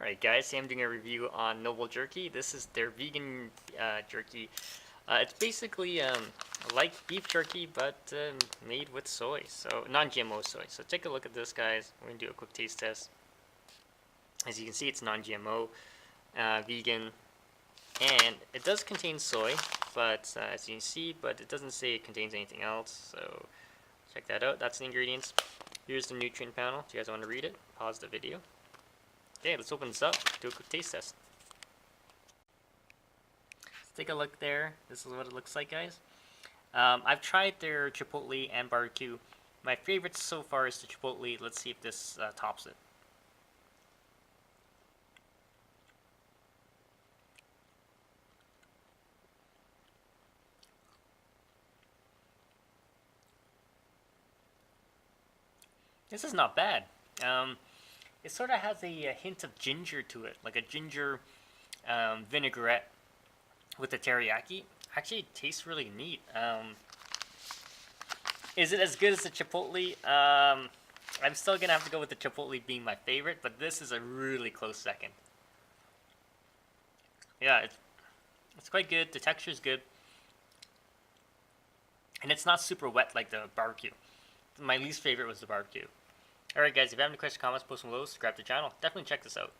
Alright guys, today I'm doing a review on Noble Jerky. This is their vegan jerky. It's basically like beef jerky, but made with soy, so non-GMO soy. So take a look at this, guys. We're going to do a quick taste test. As you can see, it's non-GMO, vegan, and it does contain soy, but as you can see, but it doesn't say it contains anything else, so check that out. That's the ingredients. Here's the nutrient panel. Do you guys want to read it? Pause the video. Okay, let's open this up, do a quick taste test. Let's take a look there. This is what it looks like, guys. I've tried their chipotle and barbecue. My favorite so far is the chipotle. Let's see if this tops it. This is not bad. It sort of has a hint of ginger to it, like a ginger vinaigrette with the teriyaki. Actually, it tastes really neat. Is it as good as the chipotle? I'm still going to have to go with the chipotle being my favorite, but this is a really close second. Yeah, it's quite good. The texture is good. And it's not super wet like the barbecue. My least favorite was the barbecue. Alright guys, if you have any questions or comments, post them below, subscribe to the channel. Definitely check this out.